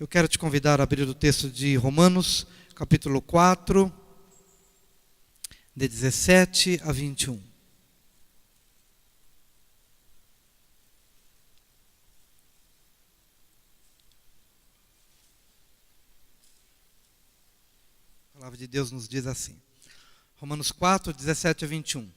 Eu quero te convidar a abrir o texto de Romanos, capítulo 4, de 17 a 21. A palavra de Deus nos diz assim. Romanos 4, 17 a 21.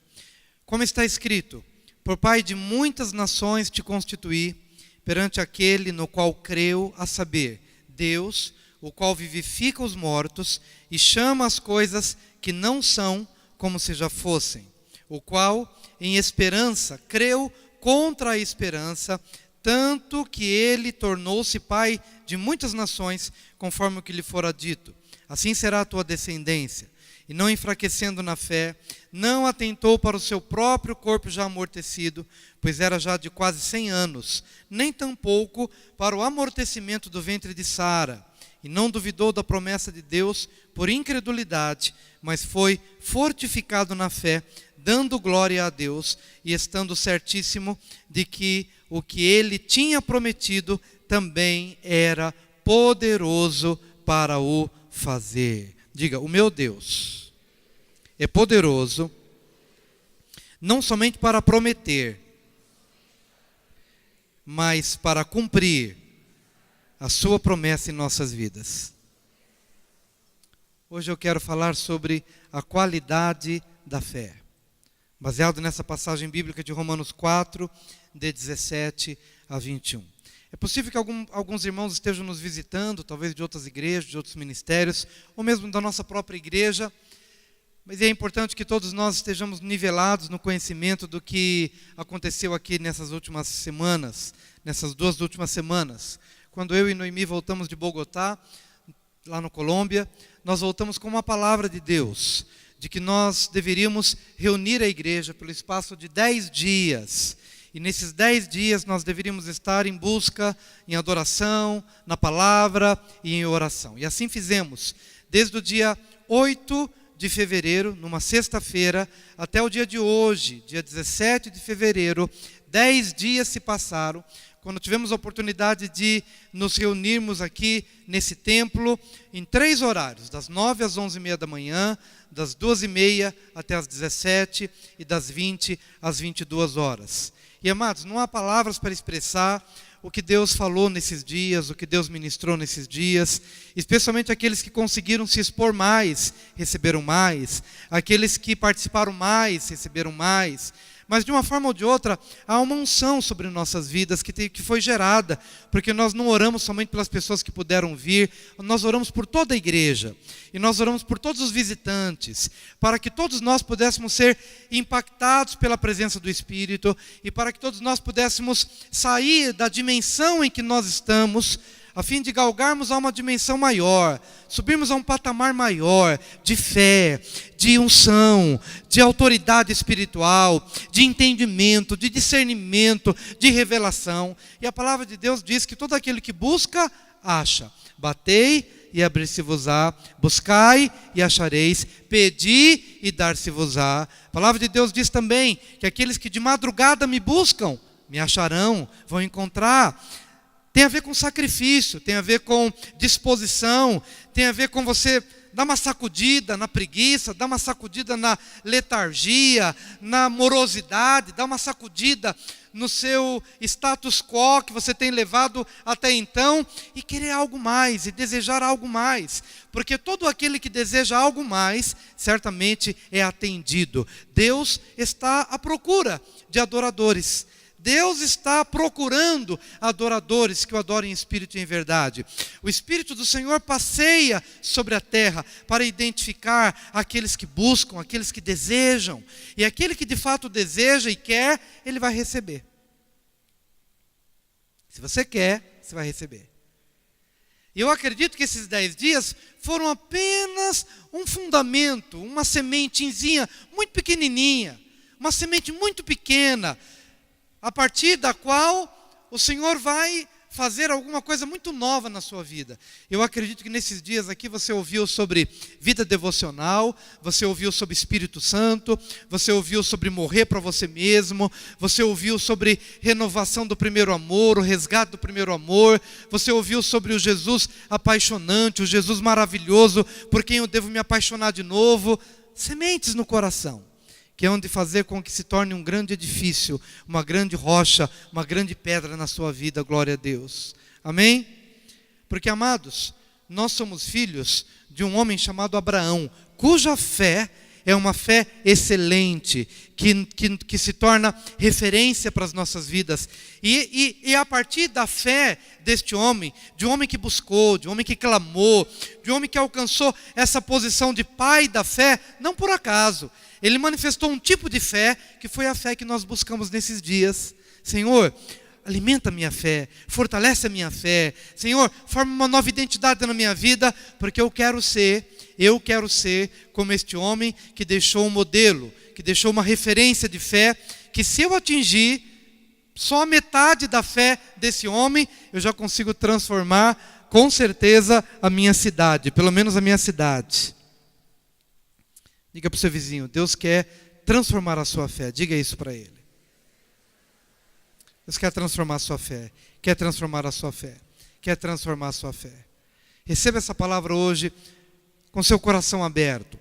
Como está escrito: por pai de muitas nações te constituí, perante aquele no qual creu, a saber, Deus, o qual vivifica os mortos e chama as coisas que não são como se já fossem, o qual, em esperança, creu contra a esperança, tanto que ele tornou-se pai de muitas nações, conforme o que lhe fora dito. Assim será a tua descendência. E não enfraquecendo na fé, não atentou para o seu próprio corpo já amortecido, pois era já de quase 100 anos, nem tampouco para o amortecimento do ventre de Sara, e não duvidou da promessa de Deus por incredulidade, mas foi fortificado na fé, dando glória a Deus, e estando certíssimo de que o que ele tinha prometido também era poderoso para o fazer. Diga, o meu Deus é poderoso, não somente para prometer, mas para cumprir a sua promessa em nossas vidas. Hoje eu quero falar sobre a qualidade da fé, baseado nessa passagem bíblica de Romanos 4, de 17 a 21. É possível que alguns irmãos estejam nos visitando, talvez de outras igrejas, de outros ministérios, ou mesmo da nossa própria igreja, mas é importante que todos nós estejamos nivelados no conhecimento do que aconteceu aqui nessas últimas semanas, nessas 2 últimas semanas. Quando eu e Noemi voltamos de Bogotá, lá na Colômbia, nós voltamos com uma palavra de Deus, de que nós deveríamos reunir a igreja pelo espaço de 10 dias. E nesses 10 dias nós deveríamos estar em busca, em adoração, na palavra e em oração. E assim fizemos, desde o dia 8 de fevereiro, numa sexta-feira, até o dia de hoje, dia 17 de fevereiro, 10 dias se passaram, quando tivemos a oportunidade de nos reunirmos aqui nesse templo, em 3 horários, das 9 às 11h30 da manhã, das 12h30 até as 17 e das 20 às 22 horas. E amados, não há palavras para expressar o que Deus falou nesses dias, o que Deus ministrou nesses dias, especialmente aqueles que conseguiram se expor mais, receberam mais, aqueles que participaram mais, receberam mais. Mas de uma forma ou de outra, há uma unção sobre nossas vidas que foi gerada, porque nós não oramos somente pelas pessoas que puderam vir, nós oramos por toda a igreja, e nós oramos por todos os visitantes, para que todos nós pudéssemos ser impactados pela presença do Espírito, e para que todos nós pudéssemos sair da dimensão em que nós estamos, a fim de galgarmos a uma dimensão maior, subirmos a um patamar maior de fé, de unção, de autoridade espiritual, de entendimento, de discernimento, de revelação. E a palavra de Deus diz que todo aquele que busca, acha. Batei e abrir-se-vos-á, buscai e achareis, pedi e dar-se-vos-á. A palavra de Deus diz também que aqueles que de madrugada me buscam, me acharão, vão encontrar. Tem a ver com sacrifício, tem a ver com disposição, tem a ver com você dar uma sacudida na preguiça, dar uma sacudida na letargia, na morosidade, dar uma sacudida no seu status quo que você tem levado até então e querer algo mais, e desejar algo mais. Porque todo aquele que deseja algo mais, certamente é atendido. Deus está à procura de adoradores. Deus está procurando adoradores que o adorem em espírito e em verdade. O Espírito do Senhor passeia sobre a terra para identificar aqueles que buscam, aqueles que desejam. E aquele que de fato deseja e quer, ele vai receber. Se você quer, você vai receber. E eu acredito que esses 10 dias foram apenas um fundamento, uma sementezinha muito pequenininha, uma semente muito pequena, a partir da qual o Senhor vai fazer alguma coisa muito nova na sua vida. Eu acredito que nesses dias aqui você ouviu sobre vida devocional, você ouviu sobre Espírito Santo, você ouviu sobre morrer para você mesmo, você ouviu sobre renovação do primeiro amor, o resgate do primeiro amor, você ouviu sobre o Jesus apaixonante, o Jesus maravilhoso, por quem eu devo me apaixonar de novo. Sementes no coração, que é onde fazer com que se torne um grande edifício, uma grande rocha, uma grande pedra na sua vida, glória a Deus. Amém? Porque, amados, nós somos filhos de um homem chamado Abraão, cuja fé é uma fé excelente, que se torna referência para as nossas vidas. E a partir da fé deste homem, de um homem que buscou, de um homem que clamou, de um homem que alcançou essa posição de pai da fé, não por acaso. Ele manifestou um tipo de fé, que foi a fé que nós buscamos nesses dias. Senhor, alimenta a minha fé, fortalece a minha fé. Senhor, forma uma nova identidade na minha vida, porque eu quero ser como este homem que deixou um modelo, que deixou uma referência de fé, que se eu atingir só a metade da fé desse homem, eu já consigo transformar, com certeza, a minha cidade, pelo menos a minha cidade. Diga para o seu vizinho, Deus quer transformar a sua fé. Diga isso para ele. Deus quer transformar a sua fé. Quer transformar a sua fé. Quer transformar a sua fé. Receba essa palavra hoje com seu coração aberto.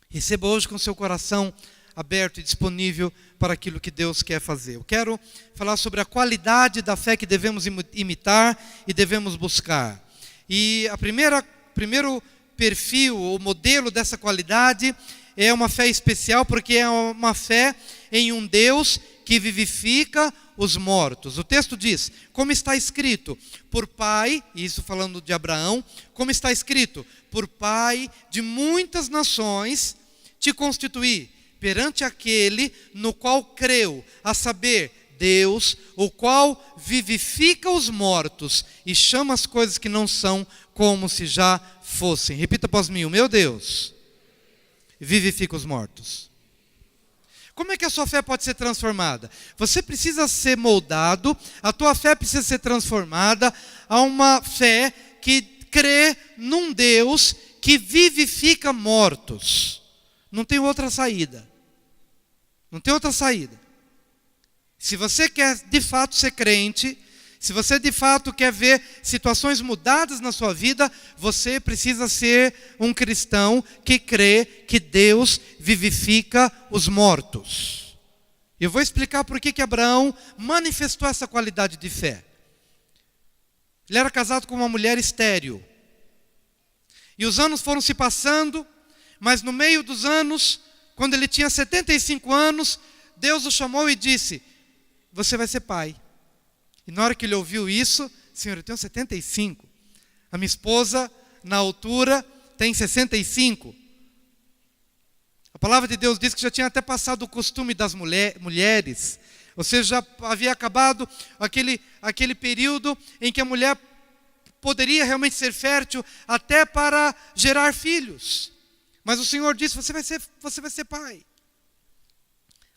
Receba hoje com seu coração aberto e disponível para aquilo que Deus quer fazer. Eu quero falar sobre a qualidade da fé que devemos imitar e devemos buscar. E primeiro perfil, o modelo dessa qualidade é uma fé especial, porque é uma fé em um Deus que vivifica os mortos. O texto diz, como está escrito, por pai, isso falando de Abraão, como está escrito, por pai de muitas nações te constituí, perante aquele no qual creu, a saber, Deus, o qual vivifica os mortos e chama as coisas que não são como se já fossem. Repita após mim, o meu Deus vivifica os mortos. Como é que a sua fé pode ser transformada? Você precisa ser moldado, a tua fé precisa ser transformada a uma fé que crê num Deus que vivifica mortos. Não tem outra saída. Não tem outra saída. Se você quer de fato ser crente, se você de fato quer ver situações mudadas na sua vida, você precisa ser um cristão que crê que Deus vivifica os mortos. Eu vou explicar por que Abraão manifestou essa qualidade de fé. Ele era casado com uma mulher estéril. E os anos foram se passando, mas no meio dos anos, quando ele tinha 75 anos, Deus o chamou e disse, você vai ser pai. E na hora que ele ouviu isso, Senhor, eu tenho 75. A minha esposa, na altura, tem 65. A palavra de Deus diz que já tinha até passado o costume das mulheres. Ou seja, já havia acabado aquele período em que a mulher poderia realmente ser fértil até para gerar filhos. Mas o Senhor disse, você vai ser pai.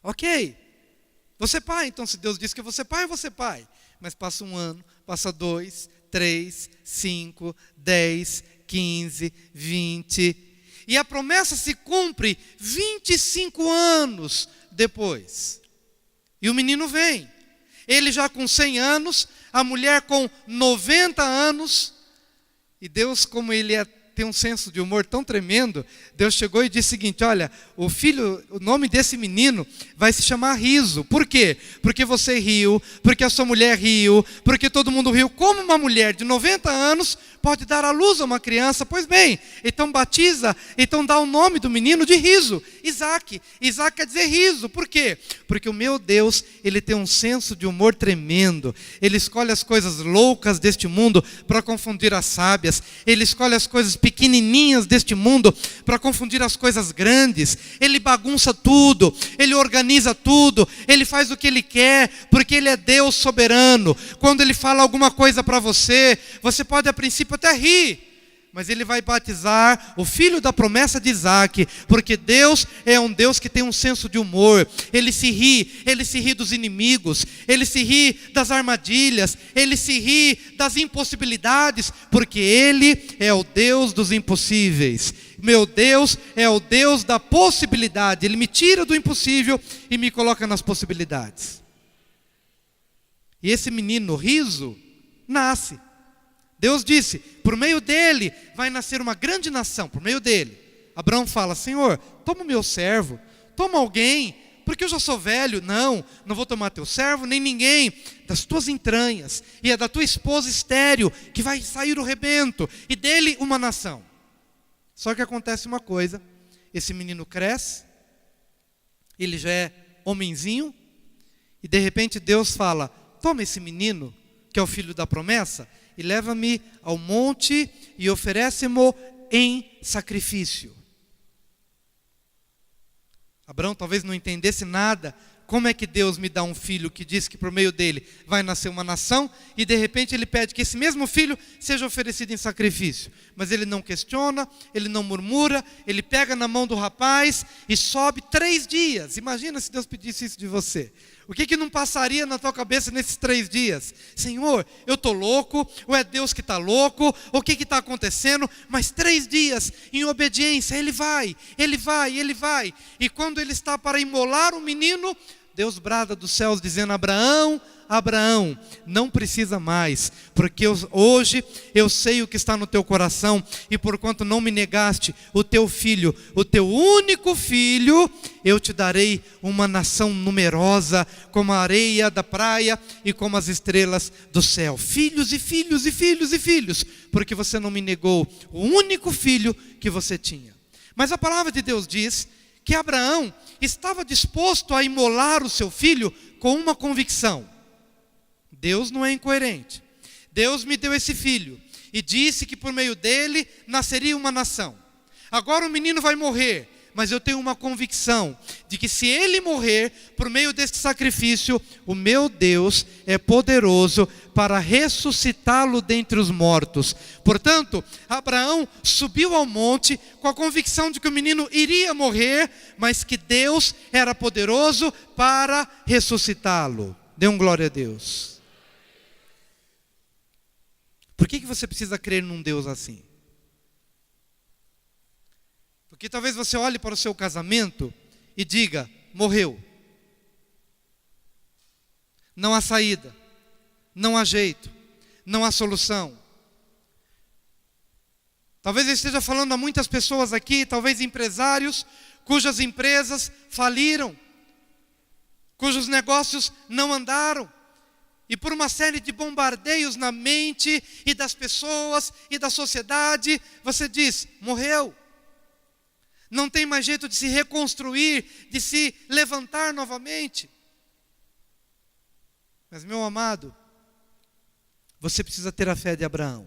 Ok. Você é pai, então se Deus disse que eu vou ser pai, eu vou ser pai. Mas passa um ano, passa 2, 3, 5, 10, 15, 20. E a promessa se cumpre 25 anos depois. E o menino vem. Ele já com 100 anos, a mulher com 90 anos. E Deus, como ele tem um senso de humor tão tremendo, Deus chegou e disse o seguinte, olha, o nome desse menino vai se chamar Riso. Por quê? Porque você riu, porque a sua mulher riu, porque todo mundo riu. Como uma mulher de 90 anos pode dar à luz a uma criança? Pois bem, então batiza, então dá o nome do menino de Riso, Isaac. Isaac quer dizer riso. Por quê? Porque o meu Deus, ele tem um senso de humor tremendo. Ele escolhe as coisas loucas deste mundo para confundir as sábias. Ele escolhe as coisas pequenininhas deste mundo para confundir as coisas grandes. Ele bagunça tudo, ele organiza tudo, ele faz o que ele quer, porque ele é Deus soberano. Quando ele fala alguma coisa para você, você pode a princípio até rir, mas ele vai batizar o filho da promessa de Isaac, porque Deus é um Deus que tem um senso de humor. Ele se ri dos inimigos, ele se ri das armadilhas, ele se ri das impossibilidades, porque ele é o Deus dos impossíveis. Meu Deus é o Deus da possibilidade. Ele me tira do impossível e me coloca nas possibilidades. E esse menino riso nasce. Deus disse, por meio dele vai nascer uma grande nação, por meio dele. Abraão fala, Senhor, toma o meu servo, toma alguém, porque eu já sou velho. Não vou tomar teu servo, nem ninguém das tuas entranhas, e é da tua esposa estéril, que vai sair o rebento, e dele uma nação. Só que acontece uma coisa, esse menino cresce, ele já é homenzinho, e de repente Deus fala, toma esse menino, que é o filho da promessa, e leva-me ao monte e oferece-mo em sacrifício. Abraão talvez não entendesse nada. Como é que Deus me dá um filho que diz que por meio dele vai nascer uma nação, e de repente ele pede que esse mesmo filho seja oferecido em sacrifício? Mas ele não questiona, ele não murmura, ele pega na mão do rapaz e sobe 3 dias. Imagina se Deus pedisse isso de você. O que não passaria na tua cabeça nesses 3 dias? Senhor, eu estou louco, ou é Deus que está louco, o que está acontecendo? Mas 3 dias em obediência, ele vai. E quando ele está para imolar o menino, Deus brada dos céus dizendo, Abraão, Abraão, não precisa mais, porque hoje eu sei o que está no teu coração, e porquanto não me negaste o teu filho, o teu único filho, eu te darei uma nação numerosa, como a areia da praia e como as estrelas do céu. Filhos e filhos e filhos e filhos, porque você não me negou o único filho que você tinha. Mas a palavra de Deus diz que Abraão estava disposto a imolar o seu filho com uma convicção. Deus não é incoerente. Deus me deu esse filho e disse que por meio dele nasceria uma nação. Agora o menino vai morrer, mas eu tenho uma convicção de que se ele morrer por meio deste sacrifício, o meu Deus é poderoso para ressuscitá-lo dentre os mortos. Portanto, Abraão subiu ao monte com a convicção de que o menino iria morrer, mas que Deus era poderoso para ressuscitá-lo. Dê um glória a Deus. Por que você precisa crer num Deus assim? Porque talvez você olhe para o seu casamento e diga, morreu. Não há saída, não há jeito, não há solução. Talvez eu esteja falando a muitas pessoas aqui, talvez empresários, cujas empresas faliram, cujos negócios não andaram. E por uma série de bombardeios na mente e das pessoas e da sociedade, você diz, morreu. Não tem mais jeito de se reconstruir, de se levantar novamente. Mas, meu amado, você precisa ter a fé de Abraão.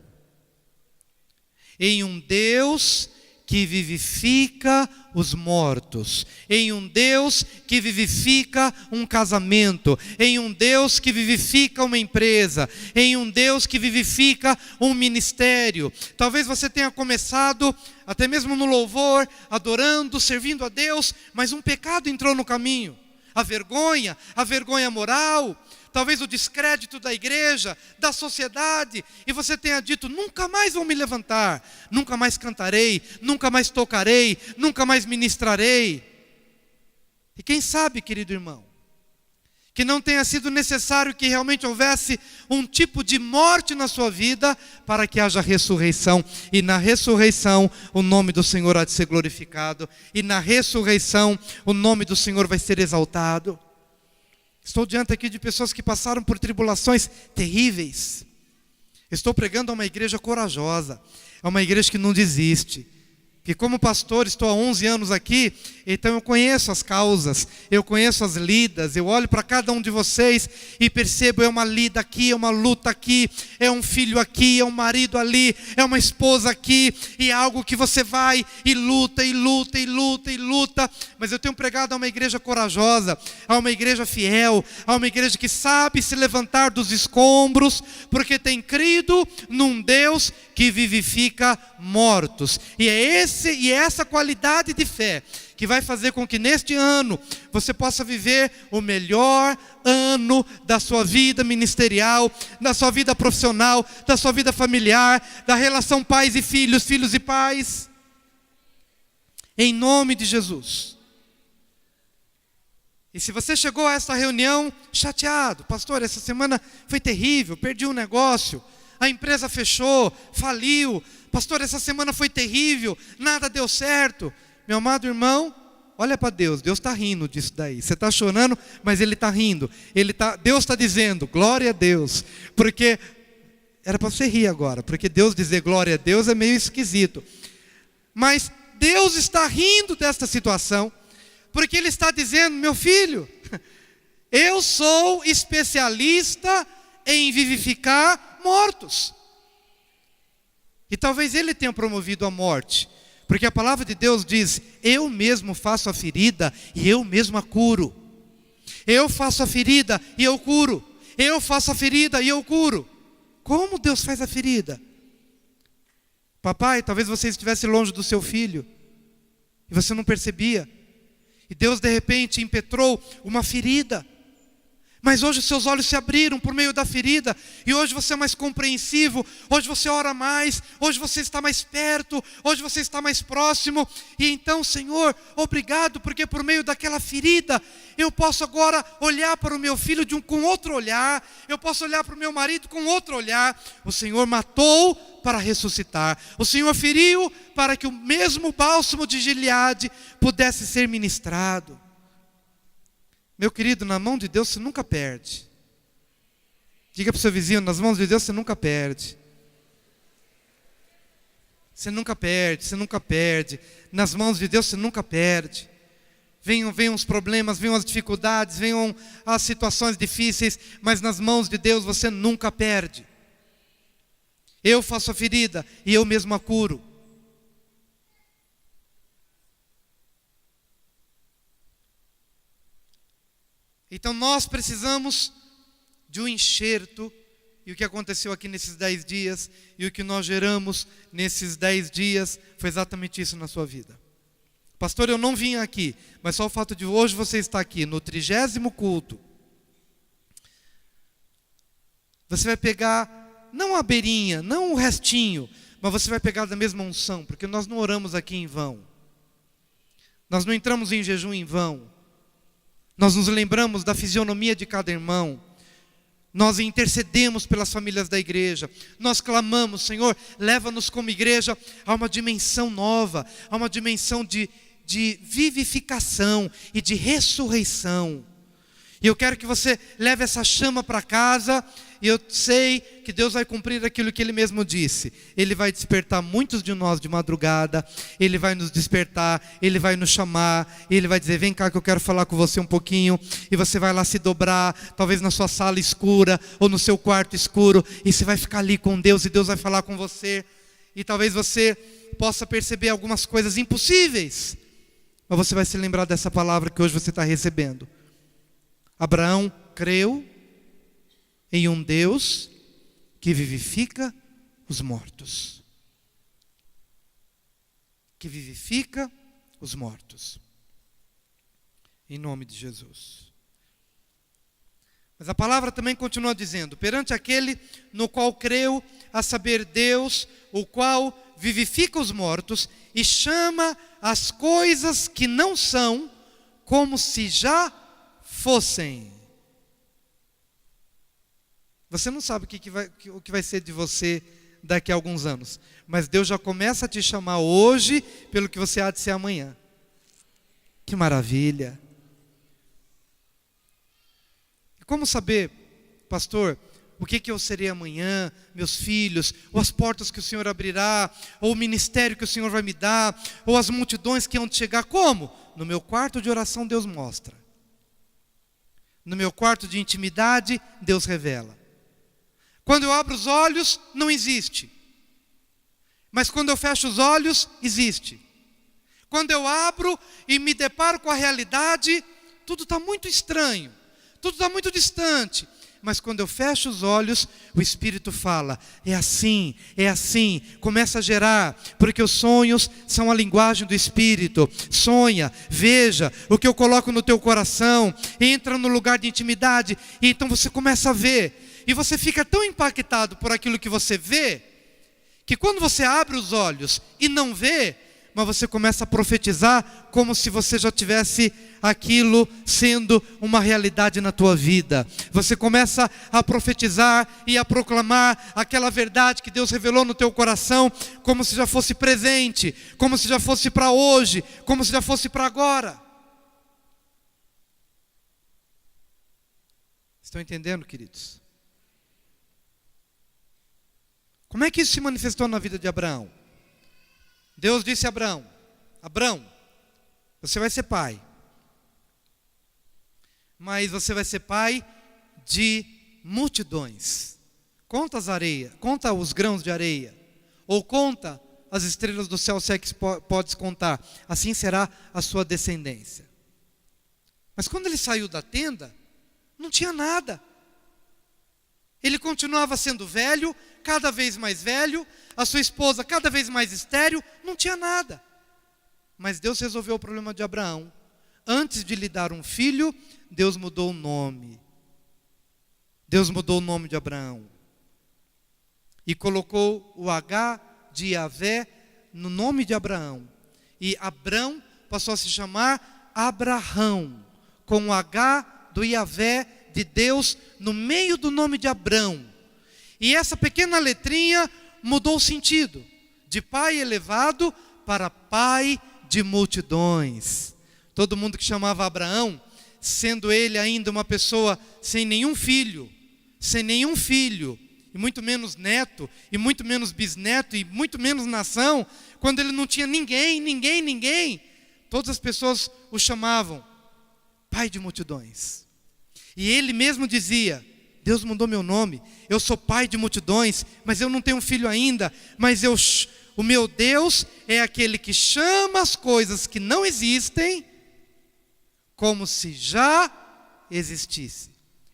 Em um Deus que vivifica os mortos, em um Deus que vivifica um casamento, em um Deus que vivifica uma empresa, em um Deus que vivifica um ministério. Talvez você tenha começado, até mesmo no louvor, adorando, servindo a Deus, mas um pecado entrou no caminho. A vergonha moral, talvez o descrédito da igreja, da sociedade, e você tenha dito, nunca mais vou me levantar, nunca mais cantarei, nunca mais tocarei, nunca mais ministrarei. E quem sabe, querido irmão, que não tenha sido necessário que realmente houvesse um tipo de morte na sua vida, para que haja ressurreição, e na ressurreição o nome do Senhor há de ser glorificado, e na ressurreição o nome do Senhor vai ser exaltado. Estou diante aqui de pessoas que passaram por tribulações terríveis. Estou pregando a uma igreja corajosa, a uma igreja que não desiste. que como pastor estou há 11 anos aqui, então eu conheço as causas, eu conheço as lidas, eu olho para cada um de vocês e percebo, é uma lida aqui, é uma luta aqui, é um filho aqui, é um marido ali, é uma esposa aqui, e é algo que você vai e luta, e luta, e luta, e luta, mas eu tenho pregado a uma igreja corajosa, a uma igreja fiel, a uma igreja que sabe se levantar dos escombros, porque tem crido num Deus que vivifica mortos, e é essa qualidade de fé que vai fazer com que neste ano você possa viver o melhor ano da sua vida ministerial, da sua vida profissional, da sua vida familiar, da relação pais e filhos, filhos e pais, em nome de Jesus. E se você chegou a essa reunião chateado, pastor, essa semana foi terrível, perdi um negócio, a empresa fechou, faliu, pastor, essa semana foi terrível, nada deu certo. Meu amado irmão, olha para Deus, Deus está rindo disso daí. Você está chorando, mas Ele está rindo. Deus está dizendo, glória a Deus. Porque, era para você rir agora, porque Deus dizer glória a Deus é meio esquisito. Mas Deus está rindo desta situação, porque Ele está dizendo, meu filho, eu sou especialista em vivificar mortos. E talvez Ele tenha promovido a morte, porque a palavra de Deus diz, eu mesmo faço a ferida e eu mesmo a curo. Eu faço a ferida e eu curo. Eu faço a ferida e eu curo. Como Deus faz a ferida? Papai, talvez você estivesse longe do seu filho e você não percebia. E Deus de repente impetrou uma ferida. Mas hoje seus olhos se abriram por meio da ferida, e hoje você é mais compreensivo, hoje você ora mais, hoje você está mais perto, hoje você está mais próximo, e então, Senhor, obrigado, porque por meio daquela ferida, eu posso agora olhar para o meu filho com outro olhar, eu posso olhar para o meu marido com outro olhar. O Senhor matou para ressuscitar, o Senhor feriu para que o mesmo bálsamo de Gileade pudesse ser ministrado. Meu querido, na mão de Deus você nunca perde. Diga para o seu vizinho, nas mãos de Deus você nunca perde. Você nunca perde, você nunca perde. Nas mãos de Deus você nunca perde. Venham os problemas, venham as dificuldades, venham as situações difíceis, mas nas mãos de Deus você nunca perde. Eu faço a ferida e eu mesmo a curo. Então nós precisamos de um enxerto, e o que aconteceu aqui nesses 10 dias, e o que nós geramos nesses 10 dias, foi exatamente isso na sua vida. Pastor, eu não vim aqui, mas só o fato de hoje você estar aqui, no 30º culto, você vai pegar, não a beirinha, não o restinho, mas você vai pegar da mesma unção, porque nós não oramos aqui em vão, nós não entramos em jejum em vão, nós nos lembramos da fisionomia de cada irmão. Nós intercedemos pelas famílias da igreja. Nós clamamos, Senhor, leva-nos como igreja a uma dimensão nova, a uma dimensão de vivificação e de ressurreição. E eu quero que você leve essa chama para casa, e eu sei que Deus vai cumprir aquilo que Ele mesmo disse. Ele vai despertar muitos de nós de madrugada, Ele vai nos despertar, Ele vai nos chamar, Ele vai dizer, vem cá que eu quero falar com você um pouquinho, e você vai lá se dobrar, talvez na sua sala escura, ou no seu quarto escuro, e você vai ficar ali com Deus, e Deus vai falar com você, e talvez você possa perceber algumas coisas impossíveis, mas você vai se lembrar dessa palavra que hoje você está recebendo. Abraão creu em um Deus que vivifica os mortos. Que vivifica os mortos. Em nome de Jesus. Mas a palavra também continua dizendo, perante aquele no qual creu, a saber Deus, o qual vivifica os mortos e chama as coisas que não são como se já fossem. Você não sabe o que vai ser de você daqui a alguns anos, mas Deus já começa a te chamar hoje pelo que você há de ser amanhã. Que maravilha! E como saber, pastor, o que eu serei amanhã, meus filhos, ou as portas que o Senhor abrirá, ou o ministério que o Senhor vai me dar, ou as multidões que hão de chegar. Como? No meu quarto de oração Deus mostra. No meu quarto de intimidade Deus revela. Quando eu abro os olhos, não existe. Mas quando eu fecho os olhos, existe. Quando eu abro e me deparo com a realidade, tudo está muito estranho, tudo está muito distante. Mas quando eu fecho os olhos, o Espírito fala, é assim, começa a gerar, porque os sonhos são a linguagem do Espírito. Sonha, veja o que eu coloco no teu coração, entra no lugar de intimidade, e então você começa a ver, e você fica tão impactado por aquilo que você vê, que quando você abre os olhos e não vê, mas você começa a profetizar como se você já tivesse aquilo sendo uma realidade na tua vida. Você começa a profetizar e a proclamar aquela verdade que Deus revelou no teu coração, como se já fosse presente, como se já fosse para hoje, como se já fosse para agora. Estão entendendo, queridos? Como é que isso se manifestou na vida de Abraão? Deus disse a Abraão, Abraão, você vai ser pai. Mas você vai ser pai de multidões. Conta as areias, conta os grãos de areia. Ou conta as estrelas do céu, se é que podes contar. Assim será a sua descendência. Mas quando ele saiu da tenda, não tinha nada. Ele continuava sendo velho, cada vez mais velho, a sua esposa cada vez mais estéril, não tinha nada. Mas Deus resolveu o problema de Abraão. Antes de lhe dar um filho, Deus mudou o nome. Deus mudou o nome de Abraão. E colocou o H de Yahvé no nome de Abraão. E Abrão passou a se chamar Abraão, com o H do Yahvé de Deus no meio do nome de Abrão. E essa pequena letrinha mudou o sentido, de pai elevado para pai de multidões. Todo mundo que chamava Abraão, sendo ele ainda uma pessoa sem nenhum filho, e muito menos neto, e muito menos bisneto, e muito menos nação, quando ele não tinha ninguém, todas as pessoas o chamavam pai de multidões. E ele mesmo dizia, Deus mudou meu nome, eu sou pai de multidões, mas eu não tenho um filho ainda, mas o meu Deus é aquele que chama as coisas que não existem, como se já existisse.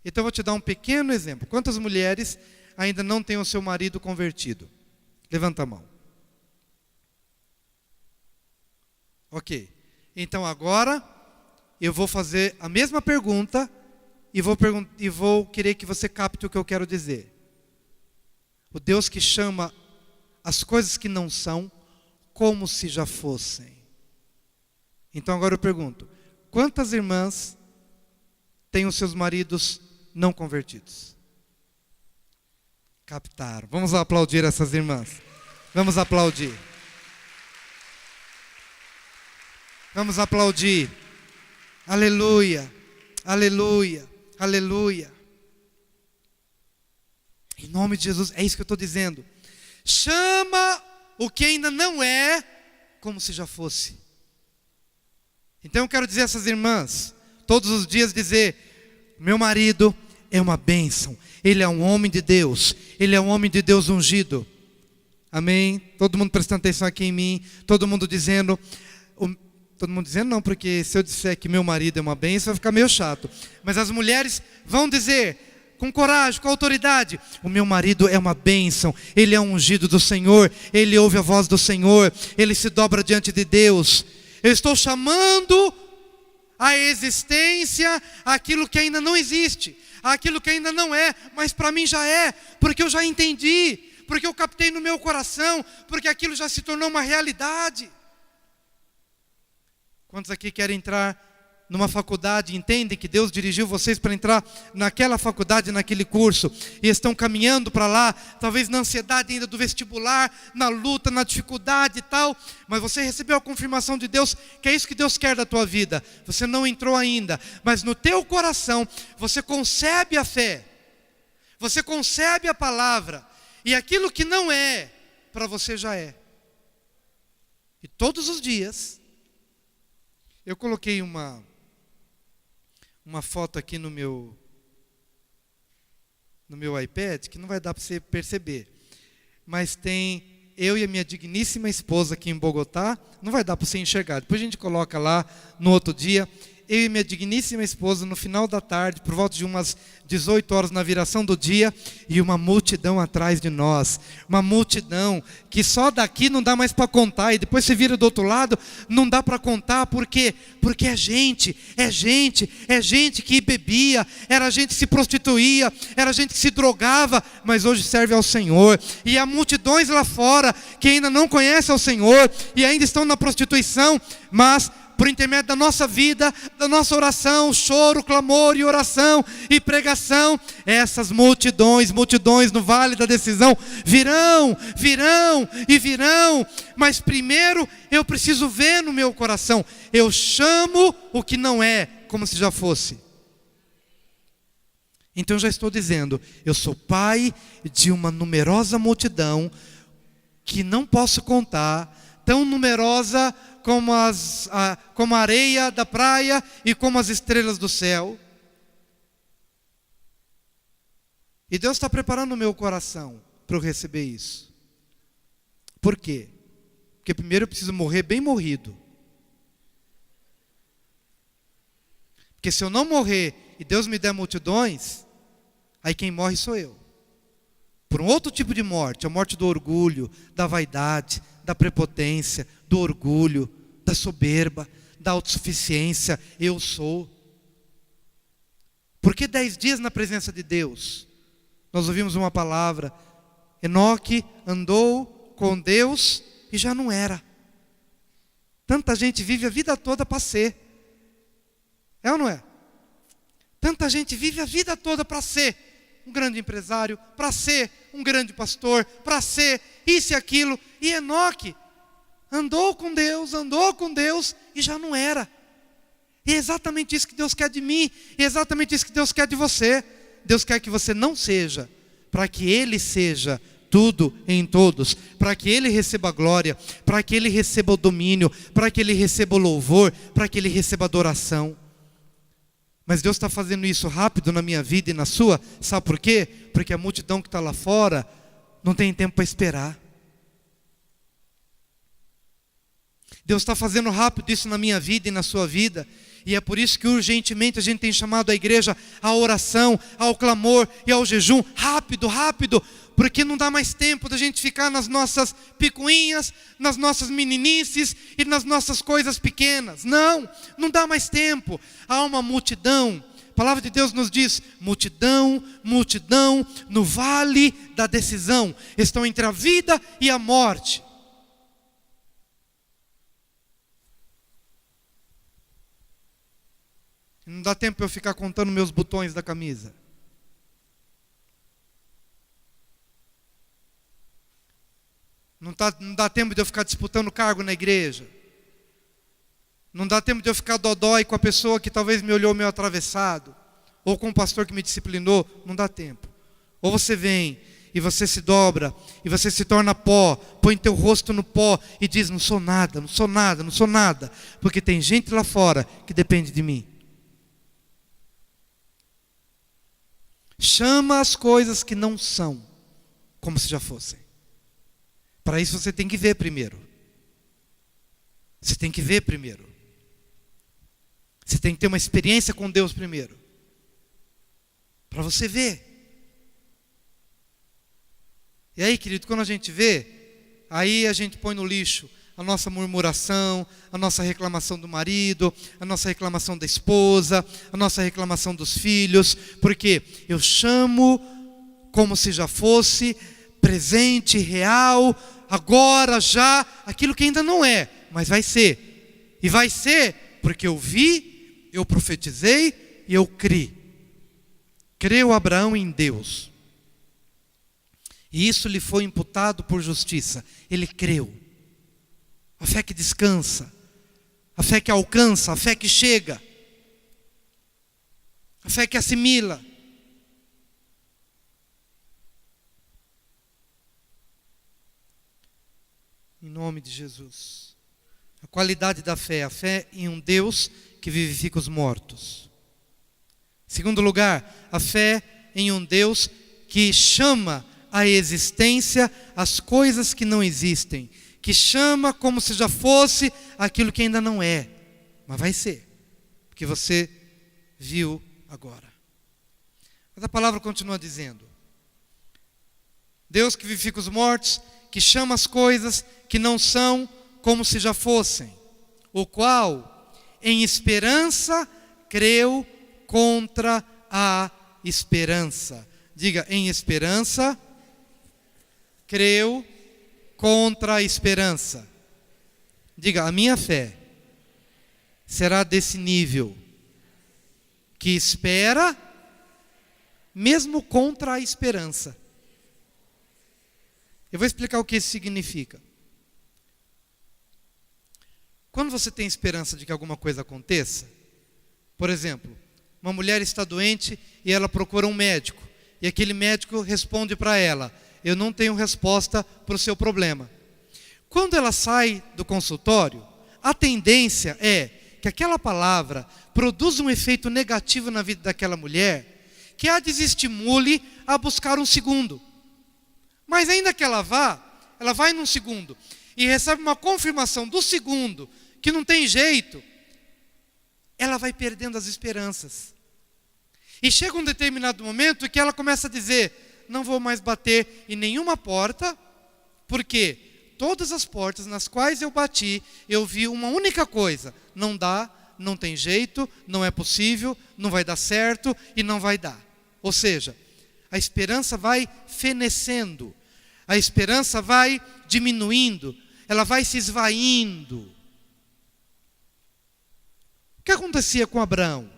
Então eu vou te dar um pequeno exemplo. Quantas mulheres ainda não têm o seu marido convertido? Levanta a mão. Ok. Então agora eu vou fazer a mesma pergunta e vou querer que você capte o que eu quero dizer. O Deus que chama as coisas que não são como se já fossem. Então agora eu pergunto, quantas irmãs têm os seus maridos não convertidos? Captaram. Vamos aplaudir essas irmãs. Vamos aplaudir. Vamos aplaudir. Aleluia. Aleluia. Aleluia. Em nome de Jesus, é isso que eu estou dizendo. Chama o que ainda não é como se já fosse. Então eu quero dizer a essas irmãs, todos os dias dizer, meu marido é uma bênção, ele é um homem de Deus, ele é um homem de Deus ungido. Amém? Todo mundo prestando atenção aqui em mim, todo mundo dizendo não, porque se eu disser que meu marido é uma bênção, vai ficar meio chato. Mas as mulheres vão dizer, com coragem, com autoridade, o meu marido é uma bênção, ele é um ungido do Senhor, ele ouve a voz do Senhor, ele se dobra diante de Deus. Eu estou chamando à existência aquilo que ainda não existe, aquilo que ainda não é, mas para mim já é, porque eu já entendi, porque eu captei no meu coração, porque aquilo já se tornou uma realidade. Quantos aqui querem entrar numa faculdade, entendem que Deus dirigiu vocês para entrar naquela faculdade, naquele curso, e estão caminhando para lá, talvez na ansiedade ainda do vestibular, na luta, na dificuldade e tal, mas você recebeu a confirmação de Deus, que é isso que Deus quer da tua vida. Você não entrou ainda, mas no teu coração, você concebe a fé, Você concebe a palavra, e aquilo que não é, para você já é. E todos os dias, eu coloquei uma foto aqui no meu iPad, que não vai dar para você perceber. Mas tem eu e a minha digníssima esposa aqui em Bogotá. Não vai dar para você enxergar. Depois a gente coloca lá no outro dia. Eu e minha digníssima esposa no final da tarde, por volta de umas 18 horas na viração do dia, e uma multidão atrás de nós. Uma multidão que só daqui não dá mais para contar, e depois você vira do outro lado, não dá para contar. Por quê? Porque é gente que bebia, era gente que se prostituía, era gente que se drogava, mas hoje serve ao Senhor. E há multidões lá fora que ainda não conhecem ao Senhor, e ainda estão na prostituição, mas por intermédio da nossa vida, da nossa oração, choro, clamor e oração e pregação, essas multidões no vale da decisão virão, mas primeiro eu preciso ver no meu coração. Eu chamo o que não é, como se já fosse. Então eu já estou dizendo, eu sou pai de uma numerosa multidão que não posso contar, tão numerosa como a areia da praia e como as estrelas do céu. E Deus está preparando o meu coração para eu receber isso. Por quê? Porque primeiro eu preciso morrer bem morrido. Porque se eu não morrer e Deus me der multidões, aí quem morre sou eu. Por um outro tipo de morte, a morte do orgulho, da vaidade, da prepotência, do orgulho, da soberba, da autossuficiência. Eu sou. Por que 10 dias na presença de Deus? Nós ouvimos uma palavra. Enoque andou com Deus e já não era. Tanta gente vive a vida toda para ser. É ou não é? Tanta gente vive a vida toda para ser um grande empresário, para ser um grande pastor, para ser isso e aquilo. E Enoque andou com Deus e já não era. E é exatamente isso que Deus quer de mim, e é exatamente isso que Deus quer de você. Deus quer que você não seja, para que Ele seja tudo em todos, para que Ele receba a glória, para que Ele receba o domínio, para que Ele receba o louvor, para que Ele receba a adoração. Mas Deus está fazendo isso rápido na minha vida e na sua. Sabe por quê? Porque a multidão que está lá fora não tem tempo para esperar. Deus está fazendo rápido isso na minha vida e na sua vida. E é por isso que urgentemente a gente tem chamado a igreja à oração, ao clamor e ao jejum. Rápido, porque não dá mais tempo da gente ficar nas nossas picuinhas, nas nossas meninices e nas nossas coisas pequenas. Não dá mais tempo. Há uma multidão. A palavra de Deus nos diz, multidão no vale da decisão. Estão entre a vida e a morte. Não dá tempo para eu ficar contando meus botões da camisa. Não dá tempo de eu ficar disputando cargo na igreja. Não dá tempo de eu ficar dodói com a pessoa que talvez me olhou meio atravessado. Ou com o pastor que me disciplinou. Não dá tempo. Ou você vem e você se dobra, e você se torna pó, põe teu rosto no pó e diz, não sou nada. Porque tem gente lá fora que depende de mim. Chama as coisas que não são, como se já fossem. Para isso você tem que ver primeiro. Você tem que ter uma experiência com Deus primeiro. Para você ver. E aí, querido, quando a gente vê, aí a gente põe no lixo a nossa murmuração, a nossa reclamação do marido, a nossa reclamação da esposa, a nossa reclamação dos filhos, porque eu chamo como se já fosse presente, real, agora, já, aquilo que ainda não é, mas vai ser. E vai ser porque eu vi, eu profetizei e eu criei. Creu Abraão em Deus. E isso lhe foi imputado por justiça. Ele creu. A fé que descansa, a fé que alcança, a fé que chega, a fé que assimila. nome de Jesus. A qualidade da fé, a fé em um Deus que vivifica os mortos. Segundo lugar, a fé em um Deus que chama à existência as coisas que não existem, que chama como se já fosse aquilo que ainda não é, mas vai ser, porque você viu agora. Mas a palavra continua dizendo: Deus que vivifica os mortos, que chama as coisas que não são como se já fossem, o qual em esperança creu contra a esperança. Diga, em esperança creu contra a esperança. Diga, a minha fé será desse nível, que espera mesmo contra a esperança. Eu vou explicar o que isso significa. Quando você tem esperança de que alguma coisa aconteça, por exemplo, uma mulher está doente e ela procura um médico, e aquele médico responde para ela: eu não tenho resposta para o seu problema. Quando ela sai do consultório, a tendência é que aquela palavra produza um efeito negativo na vida daquela mulher, que a desestimule a buscar um segundo. Mas ainda que ela vai num segundo e recebe uma confirmação do segundo, que não tem jeito, ela vai perdendo as esperanças. E chega um determinado momento que ela começa a dizer: não vou mais bater em nenhuma porta, porque todas as portas nas quais eu bati, eu vi uma única coisa: não dá, não tem jeito, não é possível, não vai dar certo e não vai dar. Ou seja, a esperança vai fenecendo, a esperança vai diminuindo, ela vai se esvaindo. O que acontecia com Abraão?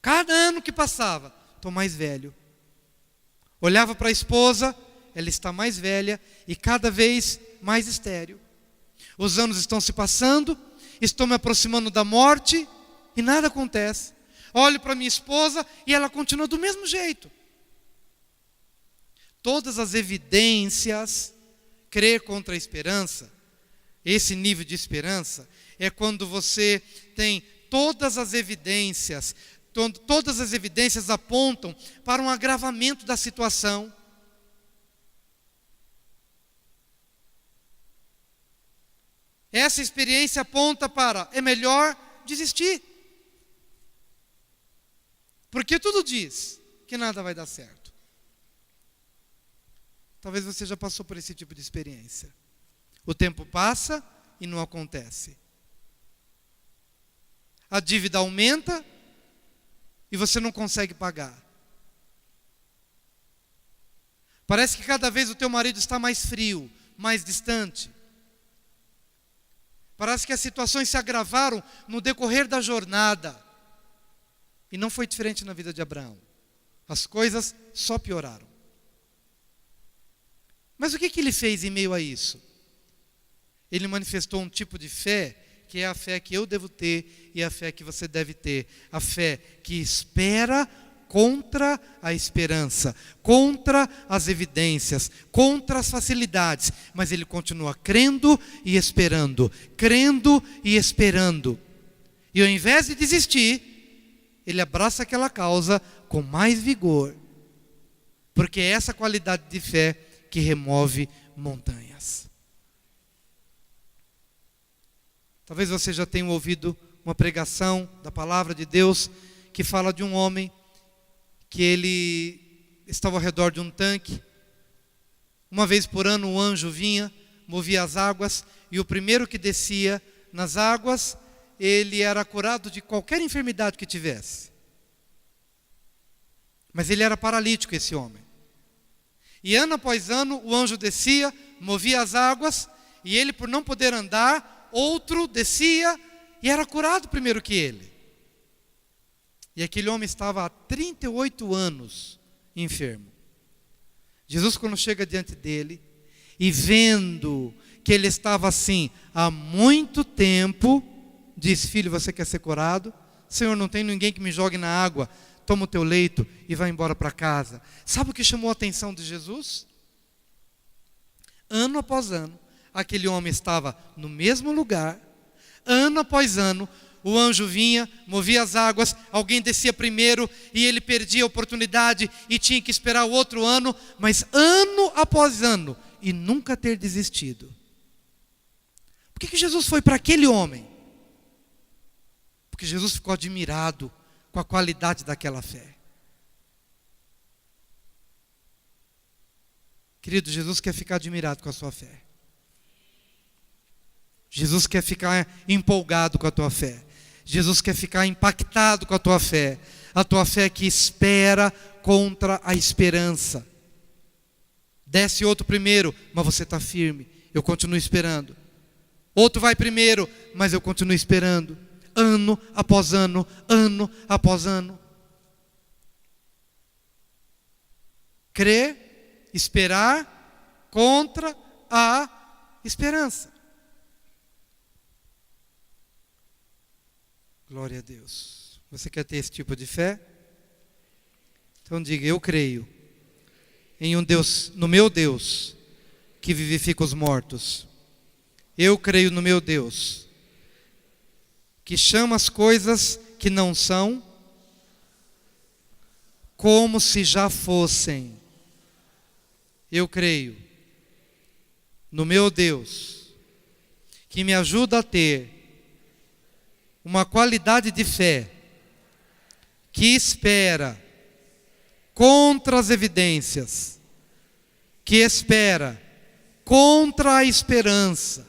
Cada ano que passava, estou mais velho. Olhava para a esposa, ela está mais velha e cada vez mais estéril. Os anos estão se passando, estou me aproximando da morte e nada acontece. Olho para minha esposa e ela continua do mesmo jeito. Todas as evidências, crer contra a esperança, esse nível de esperança, é quando você tem todas as evidências apontam para um agravamento da situação. Essa experiência aponta para: é melhor desistir. Porque tudo diz que nada vai dar certo. Talvez você já passou por esse tipo de experiência. O tempo passa e não acontece. A dívida aumenta e você não consegue pagar. Parece que cada vez o teu marido está mais frio, mais distante. Parece que as situações se agravaram no decorrer da jornada. E não foi diferente na vida de Abraão. As coisas só pioraram. Mas o que ele fez em meio a isso? Ele manifestou um tipo de fé, que é a fé que eu devo ter e a fé que você deve ter. A fé que espera contra a esperança, contra as evidências, contra as facilidades. Mas ele continua crendo e esperando, crendo e esperando. E ao invés de desistir, ele abraça aquela causa com mais vigor. Porque é essa qualidade de fé que remove montanhas. Talvez você já tenha ouvido uma pregação da palavra de Deus que fala de um homem que ele estava ao redor de um tanque. Uma vez por ano o anjo vinha, movia as águas, e o primeiro que descia nas águas, ele era curado de qualquer enfermidade que tivesse. Mas ele era paralítico, esse homem. E ano após ano o anjo descia, movia as águas, e ele, por não poder andar, outro descia e era curado primeiro que ele. E aquele homem estava há 38 anos enfermo. Jesus, quando chega diante dele e vendo que ele estava assim há muito tempo, diz: filho, você quer ser curado? Senhor, não tem ninguém que me jogue na água. Toma o teu leito e vai embora para casa. Sabe o que chamou a atenção de Jesus? Ano após ano, aquele homem estava no mesmo lugar. Ano após ano, o anjo vinha, movia as águas, alguém descia primeiro e ele perdia a oportunidade e tinha que esperar o outro ano, mas ano após ano, e nunca ter desistido. Por que Jesus foi para aquele homem? Porque Jesus ficou admirado com a qualidade daquela fé. Querido, Jesus quer ficar admirado com a sua fé. Jesus quer ficar empolgado com a tua fé. Jesus quer ficar impactado com a tua fé. A tua fé que espera contra a esperança. Desce outro primeiro, mas você está firme. Eu continuo esperando. Outro vai primeiro, mas eu continuo esperando. Ano após ano, ano após ano. Crer, esperar contra a esperança. Glória a Deus. Você quer ter esse tipo de fé? Então diga: eu creio em um Deus, no meu Deus, que vivifica os mortos. Eu creio no meu Deus, que chama as coisas que não são, como se já fossem. Eu creio no meu Deus, que me ajuda a ter uma qualidade de fé, que espera contra as evidências, que espera contra a esperança.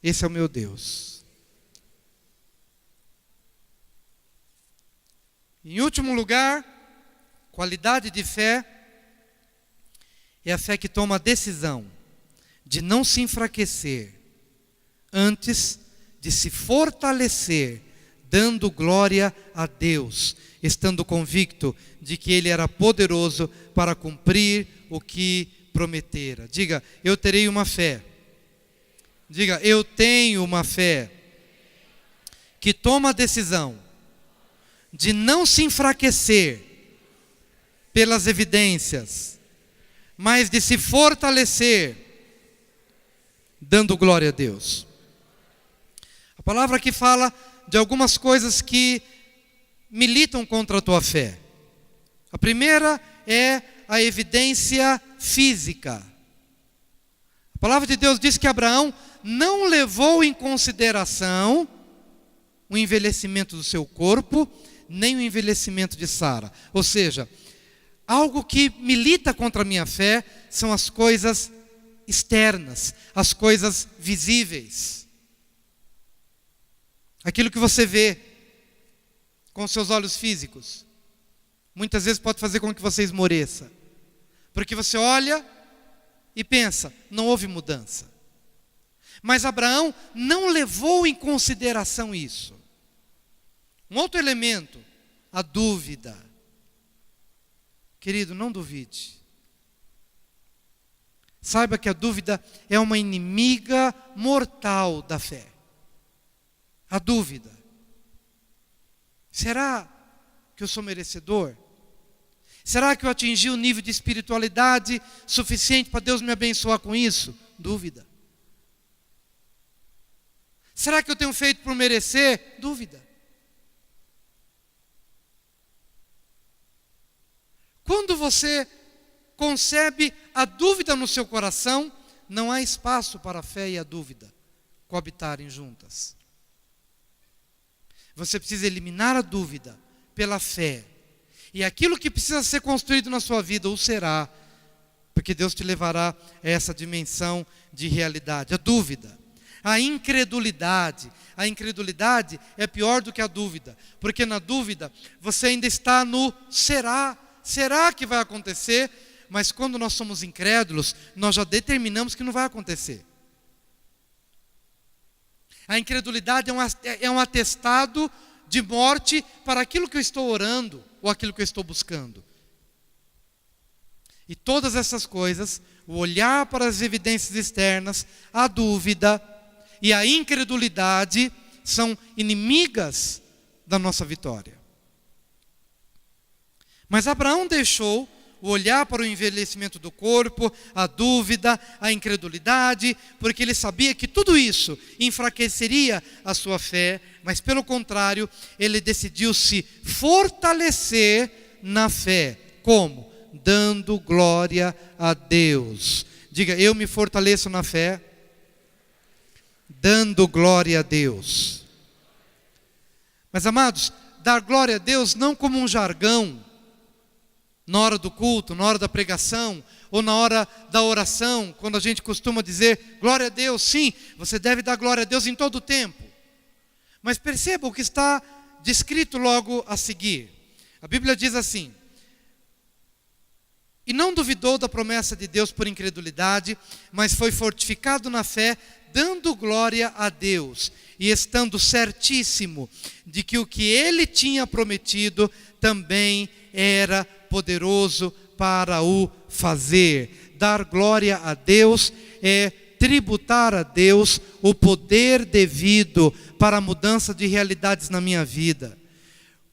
Esse é o meu Deus. Em último lugar, qualidade de fé é a fé que toma a decisão de não se enfraquecer, antes de se fortalecer, dando glória a Deus, estando convicto de que Ele era poderoso para cumprir o que prometera. Diga: eu terei uma fé. Diga: eu tenho uma fé que toma a decisão de não se enfraquecer pelas evidências, mas de se fortalecer, dando glória a Deus. A palavra aqui fala de algumas coisas que militam contra a tua fé. A primeira é a evidência física. A palavra de Deus diz que Abraão não levou em consideração o envelhecimento do seu corpo, nem o envelhecimento de Sara. Ou seja, algo que milita contra a minha fé são as coisas externas, as coisas visíveis. Aquilo que você vê com os seus olhos físicos, muitas vezes pode fazer com que você esmoreça. Porque você olha e pensa: não houve mudança. Mas Abraão não levou em consideração isso. Um outro elemento, a dúvida. Querido, não duvide. Saiba que a dúvida é uma inimiga mortal da fé. A dúvida. Será que eu sou merecedor? Será que eu atingi o nível de espiritualidade suficiente para Deus me abençoar com isso? Dúvida. Será que eu tenho feito por merecer? Dúvida. Quando você concebe a dúvida no seu coração, não há espaço para a fé e a dúvida coabitarem juntas. Você precisa eliminar a dúvida pela fé. E aquilo que precisa ser construído na sua vida o será, porque Deus te levará a essa dimensão de realidade. A dúvida, a incredulidade. A incredulidade é pior do que a dúvida, porque na dúvida você ainda está no será. Será que vai acontecer? Mas quando nós somos incrédulos, nós já determinamos que não vai acontecer. A incredulidade é um atestado de morte para aquilo que eu estou orando ou aquilo que eu estou buscando. E todas essas coisas, o olhar para as evidências externas, a dúvida e a incredulidade são inimigas da nossa vitória. Mas Abraão deixou o olhar para o envelhecimento do corpo, a dúvida, a incredulidade, porque ele sabia que tudo isso enfraqueceria a sua fé, mas pelo contrário, ele decidiu se fortalecer na fé. Como? Dando glória a Deus. Diga, eu me fortaleço na fé, dando glória a Deus. Mas amados, dar glória a Deus não como um jargão, na hora do culto, na hora da pregação, ou na hora da oração, quando a gente costuma dizer, glória a Deus, sim, você deve dar glória a Deus em todo o tempo. Mas perceba o que está descrito logo a seguir. A Bíblia diz assim: e não duvidou da promessa de Deus por incredulidade, mas foi fortificado na fé, dando glória a Deus, e estando certíssimo de que o que ele tinha prometido também era poderoso para o fazer. Dar glória a Deus é tributar a Deus o poder devido para a mudança de realidades na minha vida.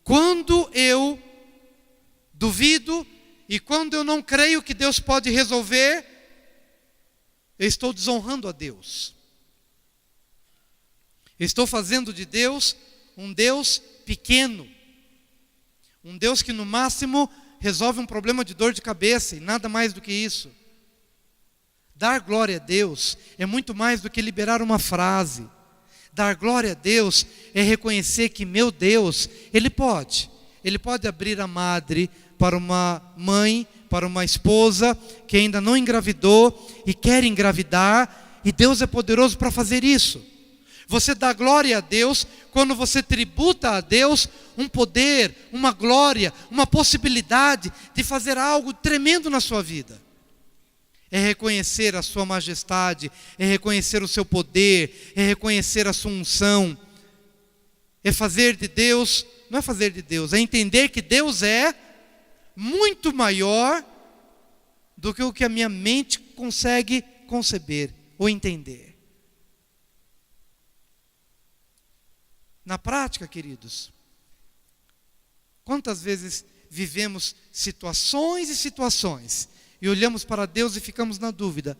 Quando eu duvido e quando eu não creio que Deus pode resolver, eu estou desonrando a Deus. Eu estou fazendo de Deus um Deus pequeno, um Deus que no máximo resolve um problema de dor de cabeça e nada mais do que isso. Dar glória a Deus é muito mais do que liberar uma frase. Dar glória a Deus é reconhecer que meu Deus, Ele pode abrir a madre para uma mãe, para uma esposa que ainda não engravidou e quer engravidar, e Deus é poderoso para fazer isso. Você dá glória a Deus quando você tributa a Deus um poder, uma glória, uma possibilidade de fazer algo tremendo na sua vida. É reconhecer a sua majestade, é reconhecer o seu poder, é reconhecer a sua unção. É fazer de Deus, não é fazer de Deus, é entender que Deus é muito maior do que o que a minha mente consegue conceber ou entender. Na prática, queridos, quantas vezes vivemos situações e situações e olhamos para Deus e ficamos na dúvida: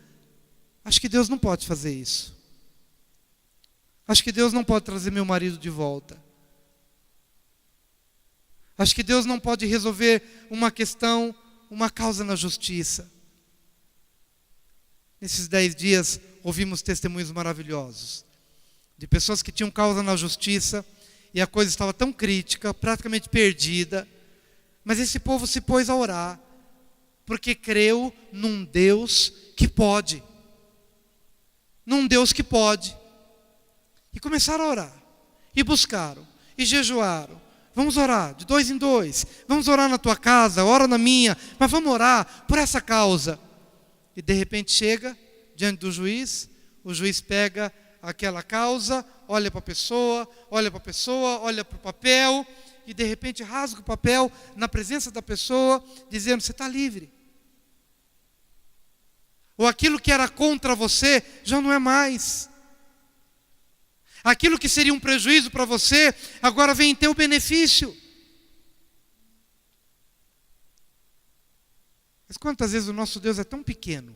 acho que Deus não pode fazer isso. Acho que Deus não pode trazer meu marido de volta. Acho que Deus não pode resolver uma questão, uma causa na justiça. Nesses 10 dias ouvimos testemunhos maravilhosos de pessoas que tinham causa na justiça e a coisa estava tão crítica, praticamente perdida, mas esse povo se pôs a orar, porque creu num Deus que pode. Num Deus que pode. E começaram a orar, e buscaram, e jejuaram. Vamos orar, de 2 em 2, vamos orar na tua casa, ora na minha, mas vamos orar por essa causa. E de repente chega diante do juiz, o juiz pega aquela causa, olha para a pessoa, olha para o papel, e de repente rasga o papel na presença da pessoa, dizendo: você está livre. Ou aquilo que era contra você, já não é mais. Aquilo que seria um prejuízo para você, agora vem em teu benefício. Mas quantas vezes o nosso Deus é tão pequeno?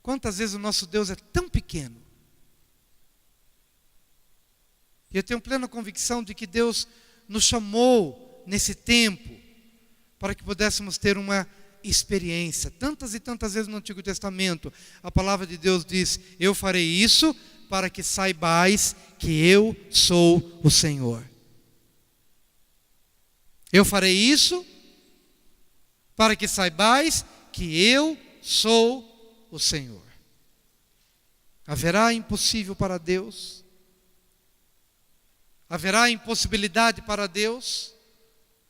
Quantas vezes o nosso Deus é tão pequeno? E eu tenho plena convicção de que Deus nos chamou nesse tempo para que pudéssemos ter uma experiência. Tantas e tantas vezes no Antigo Testamento a palavra de Deus diz: eu farei isso para que saibais que eu sou o Senhor. Eu farei isso para que saibais que eu sou o Senhor. Haverá impossível para Deus? Haverá impossibilidade para Deus?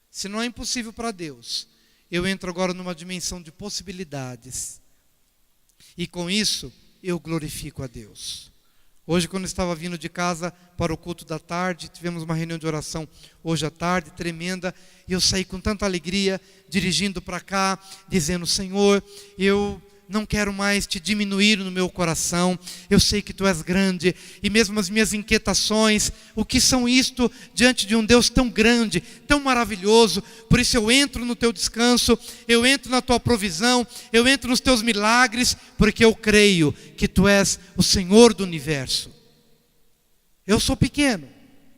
Se não é impossível para Deus, eu entro agora numa dimensão de possibilidades. E com isso, eu glorifico a Deus. Hoje, quando eu estava vindo de casa para o culto da tarde, tivemos uma reunião de oração hoje à tarde, tremenda, e eu saí com tanta alegria, dirigindo para cá, dizendo: Senhor, eu não quero mais te diminuir no meu coração. Eu sei que tu és grande, e mesmo as minhas inquietações, o que são isto diante de um Deus tão grande, tão maravilhoso? Por isso eu entro no teu descanso, eu entro na tua provisão, eu entro nos teus milagres, porque eu creio que tu és o Senhor do universo. Eu sou pequeno,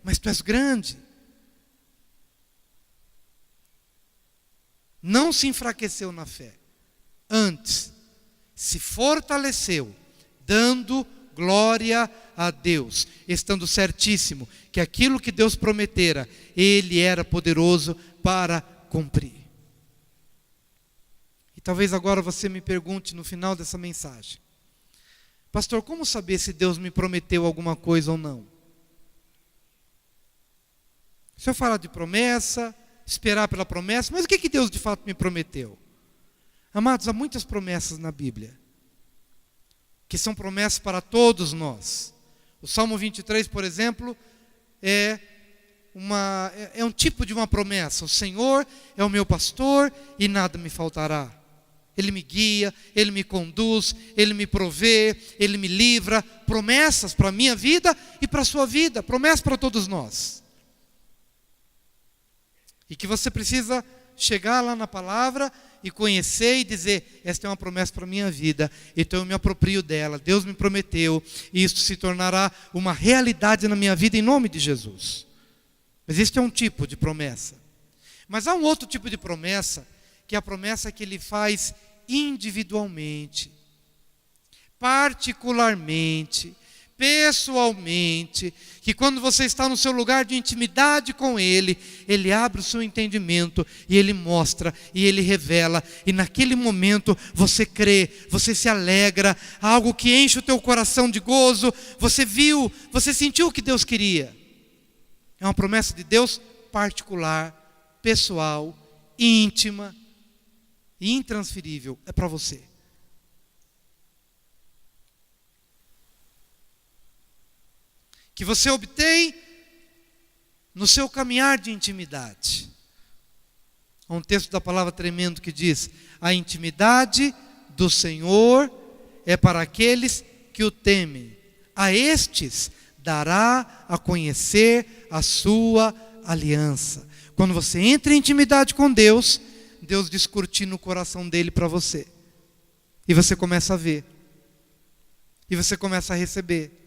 mas tu és grande. Não se enfraqueceu na fé, antes se fortaleceu, dando glória a Deus, estando certíssimo que aquilo que Deus prometera, Ele era poderoso para cumprir. E talvez agora você me pergunte no final dessa mensagem: pastor, como saber se Deus me prometeu alguma coisa ou não? Se eu falar de promessa, esperar pela promessa, mas o que Deus de fato me prometeu? Amados, há muitas promessas na Bíblia, que são promessas para todos nós. O Salmo 23, por exemplo, é um tipo de uma promessa. O Senhor é o meu pastor e nada me faltará. Ele me guia, Ele me conduz, Ele me provê, Ele me livra. Promessas para a minha vida e para a sua vida, promessas para todos nós. E que você precisa chegar lá na palavra e conhecer e dizer: esta é uma promessa para a minha vida, então eu me aproprio dela, Deus me prometeu, e isso se tornará uma realidade na minha vida em nome de Jesus. Mas este é um tipo de promessa. Mas há um outro tipo de promessa, que é a promessa que Ele faz individualmente, particularmente, pessoalmente, que quando você está no seu lugar de intimidade com Ele, Ele abre o seu entendimento, e Ele mostra, e Ele revela, e naquele momento você crê, você se alegra, algo que enche o teu coração de gozo, você viu, você sentiu o que Deus queria. É uma promessa de Deus particular, pessoal, íntima e intransferível, é para você. Que você obtém no seu caminhar de intimidade. Há um texto da palavra tremendo que diz: a intimidade do Senhor é para aqueles que o temem. A estes dará a conhecer a sua aliança. Quando você entra em intimidade com Deus, Deus descortina o coração dele para você. E você começa a ver. E você começa a receber.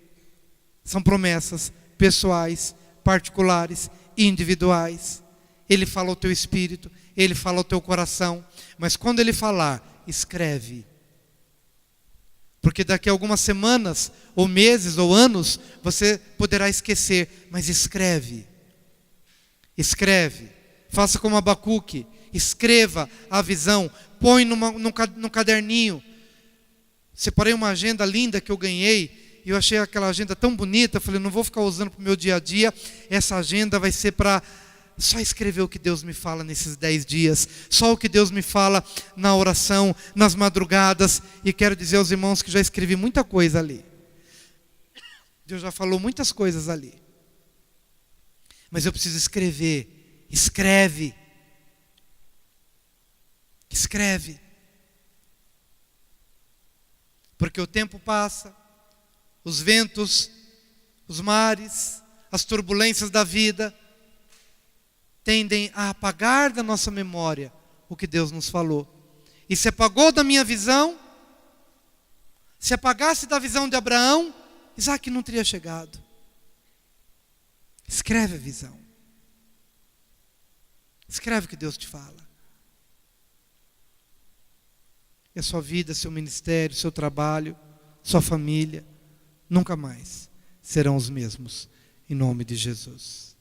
São promessas pessoais, particulares, individuais. Ele fala ao teu espírito, Ele fala ao teu coração. Mas quando Ele falar, escreve. Porque daqui a algumas semanas, ou meses, ou anos, você poderá esquecer. Mas escreve. Escreve. Faça como Abacuque. Escreva a visão. Põe num caderninho. Separei uma agenda linda que eu ganhei. E eu achei aquela agenda tão bonita, eu falei: não vou ficar usando para o meu dia a dia, essa agenda vai ser para só escrever o que Deus me fala nesses 10 dias, só o que Deus me fala na oração, nas madrugadas. E quero dizer aos irmãos que já escrevi muita coisa ali. Deus já falou muitas coisas ali. Mas eu preciso escrever. Escreve. Escreve. Porque o tempo passa. Os ventos, os mares, as turbulências da vida tendem a apagar da nossa memória o que Deus nos falou. E se apagou da minha visão, se apagasse da visão de Abraão, Isaac não teria chegado. Escreve a visão. Escreve o que Deus te fala. E a sua vida, seu ministério, seu trabalho, sua família, nunca mais serão os mesmos, em nome de Jesus.